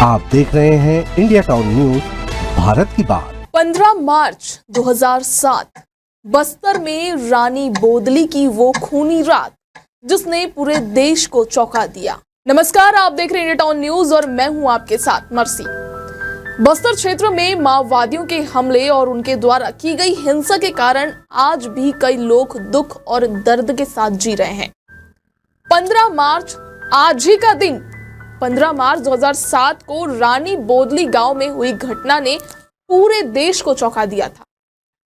आप देख रहे हैं इंडिया टाउन न्यूज, भारत की बात। 15 मार्च 2007 बस्तर में रानी बोदली की वो खूनी रात जिसने पूरे देश को चौंका दिया। नमस्कार, आप देख रहे हैं इंडिया टाउन न्यूज और मैं हूं आपके साथ मर्सी। बस्तर क्षेत्र में माओवादियों के हमले और उनके द्वारा की गई हिंसा के कारण आज भी कई लोग दुख और दर्द के साथ जी रहे हैं। 15 मार्च आज ही का दिन 15 मार्च 2007 को रानी बोदली गांव में हुई घटना ने पूरे देश को चौंका दिया था।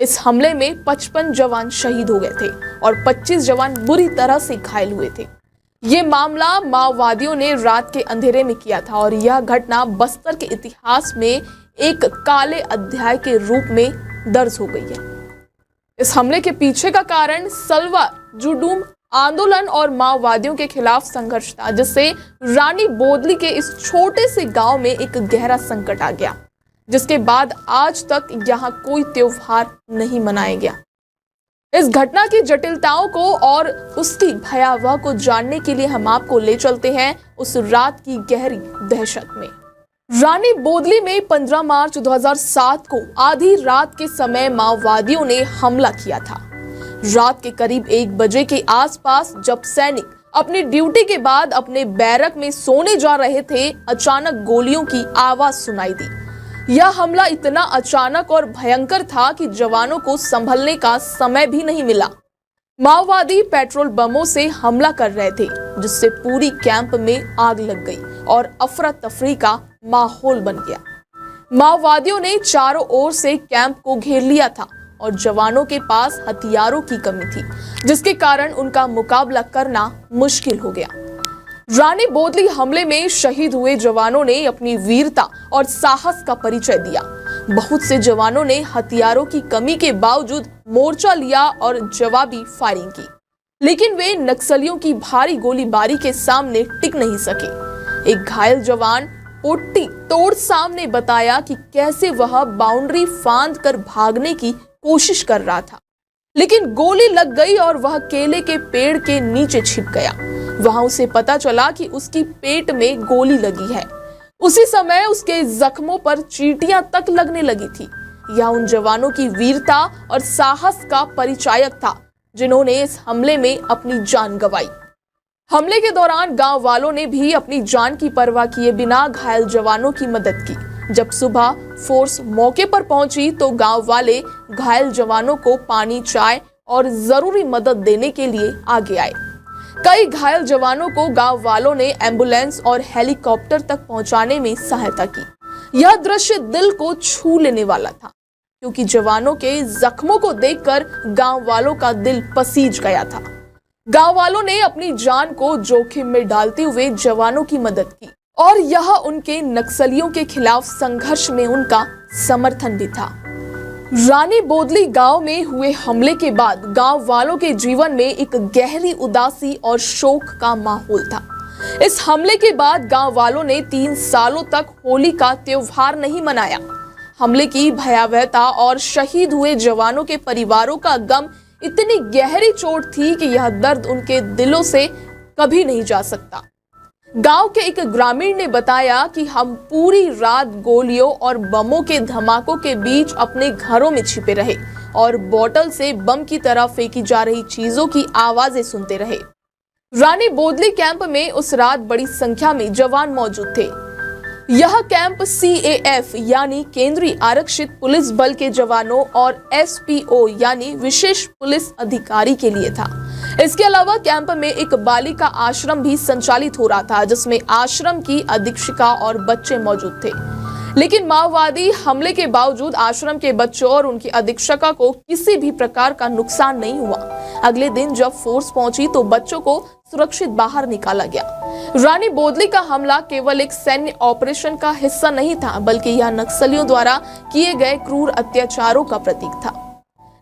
इस हमले में 55 जवान शहीद हो गए थे और 25 जवान बुरी तरह से घायल हुए थे। ये मामला माओवादियों ने रात के अंधेरे में किया था और यह घटना बस्तर के इतिहास में एक काले अध्याय के रूप में दर्ज हो गई है। इस हमले के पीछे का कारण सलवा जुडूम आंदोलन और माओवादियों के खिलाफ संघर्ष था, जिससे रानी बोदली के इस छोटे से गांव में एक गहरा संकट आ गया, जिसके बाद आज तक यहां कोई त्योहार नहीं मनाया गया। इस घटना की जटिलताओं को और उसकी भयावह को जानने के लिए हम आपको ले चलते हैं उस रात की गहरी दहशत में। रानी बोदली में 15 मार्च 2007 को आधी रात के समय माओवादियों ने हमला किया था। रात के करीब 1 बजे के आसपास जब सैनिक अपनी ड्यूटी के बाद अपने बैरक में सोने जा रहे थे, अचानक गोलियों की आवाज सुनाई दी। यह हमला इतना अचानक और भयंकर था कि जवानों को संभलने का समय भी नहीं मिला। माओवादी पेट्रोल बमों से हमला कर रहे थे, जिससे पूरी कैंप में आग लग गई और अफरा तफरी का माहौल बन गया। माओवादियों ने चारों ओर से कैंप को घेर लिया था और जवानों के पास हथियारों की कमी थी, जिसके कारण उनका मुकाबला करना मुश्किल हो गया। रानी बोदली हमले में शहीद हुए जवानों ने अपनी वीरता और साहस का परिचय दिया। बहुत से जवानों ने हथियारों की कमी के बावजूद मोर्चा लिया और जवाबी फायरिंग की, लेकिन वे नक्सलियों की भारी गोलीबारी के सामने टिक नहीं सके। एक घायल जवान पोट्टी तोड़ सामने बताया कि कैसे वह बाउंड्री फांद कर भागने की कोशिश कर रहा था, लेकिन गोली लग गई और वह केले के पेड़ के नीचे छिप गया। वहां उसे पता चला कि उसकी पेट में गोली लगी है। उसी समय उसके जख्मों पर चींटियां तक लगने लगी थी। यह उन जवानों की वीरता और साहस का परिचायक था जिन्होंने इस हमले में अपनी जान गंवाई। हमले के दौरान गांव वालों ने भी अपनी जान की परवाह किए बिना घायल जवानों की मदद की। जब सुबह फोर्स मौके पर पहुंची तो गांव वाले घायल जवानों को पानी, चाय और जरूरी मदद देने के लिए आगे आए। कई घायल जवानों को गांव वालों ने एम्बुलेंस और हेलीकॉप्टर तक पहुंचाने में सहायता की। यह दृश्य दिल को छू लेने वाला था, क्योंकि जवानों के जख्मों को देखकर गांव वालों का दिल पसीज गया था। गांव वालों ने अपनी जान को जोखिम में डालते हुए जवानों की मदद की और यह उनके नक्सलियों के खिलाफ संघर्ष में उनका समर्थन भी था। रानी बोदली गांव में हुए हमले के बाद गांव वालों के जीवन में एक गहरी उदासी और शोक का माहौल था। इस हमले के बाद गांव वालों ने 3 सालों तक होली का त्योहार नहीं मनाया। हमले की भयावहता और शहीद हुए जवानों के परिवारों का गम इतनी गहरी चोट थी कि यह दर्द उनके दिलों से कभी नहीं जा सकता। गांव के एक ग्रामीण ने बताया कि हम पूरी रात गोलियों और बमों के धमाकों के बीच अपने घरों में छिपे रहे और बोतल से बम की तरह फेंकी जा रही चीजों की आवाजें सुनते रहे। रानी बोदली कैंप में उस रात बड़ी संख्या में जवान मौजूद थे। यह कैंप CAF यानी केंद्रीय आरक्षित पुलिस बल के जवानों और SPO यानी विशेष पुलिस अधिकारी के लिए था। इसके अलावा कैंप में एक बालिका आश्रम भी संचालित हो रहा था, जिसमें आश्रम की अधीक्षिका और बच्चे मौजूद थे। लेकिन माओवादी हमले के बावजूद आश्रम के बच्चों और उनकी अधीक्षिका को किसी भी प्रकार का नुकसान नहीं हुआ। अगले दिन जब फोर्स पहुंची तो बच्चों को सुरक्षित बाहर निकाला गया। रानी बोदली का हमला केवल एक सैन्य ऑपरेशन का हिस्सा नहीं था, बल्कि यह नक्सलियों द्वारा किए गए क्रूर अत्याचारों का प्रतीक था।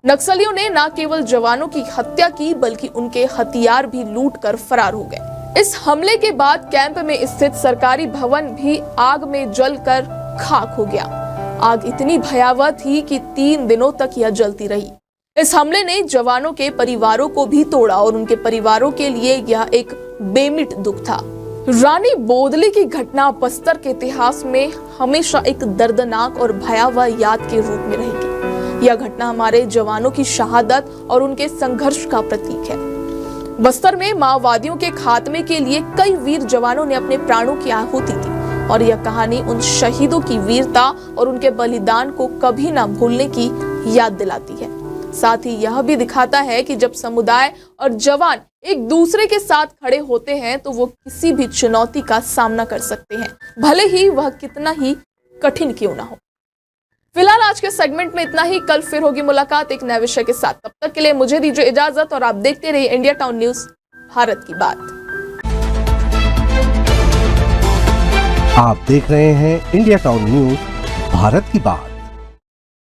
नक्सलियों ने न केवल जवानों की हत्या की, बल्कि उनके हथियार भी लूट कर फरार हो गए। इस हमले के बाद कैंप में स्थित सरकारी भवन भी आग में जलकर खाक हो गया। आग इतनी भयावह थी कि 3 दिनों तक यह जलती रही। इस हमले ने जवानों के परिवारों को भी तोड़ा और उनके परिवारों के लिए यह एक बेमिट दुख था। रानी बोदली की घटना बस्तर के इतिहास में हमेशा एक दर्दनाक और भयावह याद के रूप में रहेगी। यह घटना हमारे जवानों की शहादत और उनके संघर्ष का प्रतीक है। बस्तर में माओवादियों के खात्मे के लिए कई वीर जवानों ने अपने प्राणों की आहुति दी और यह कहानी उन शहीदों की वीरता और उनके बलिदान को कभी ना भूलने की याद दिलाती है। साथ ही यह भी दिखाता है कि जब समुदाय और जवान एक दूसरे के साथ खड़े होते हैं तो वो किसी भी चुनौती का सामना कर सकते हैं, भले ही वह कितना ही कठिन क्यों ना हो। फिलहाल आज के सेगमेंट में इतना ही। कल फिर होगी मुलाकात एक नए विषय के साथ। तब तक के लिए मुझे दीजिए इजाजत और आप देखते रहिए इंडिया टाउन न्यूज, भारत की बात। आप देख रहे हैं इंडिया टाउन न्यूज, भारत की बात।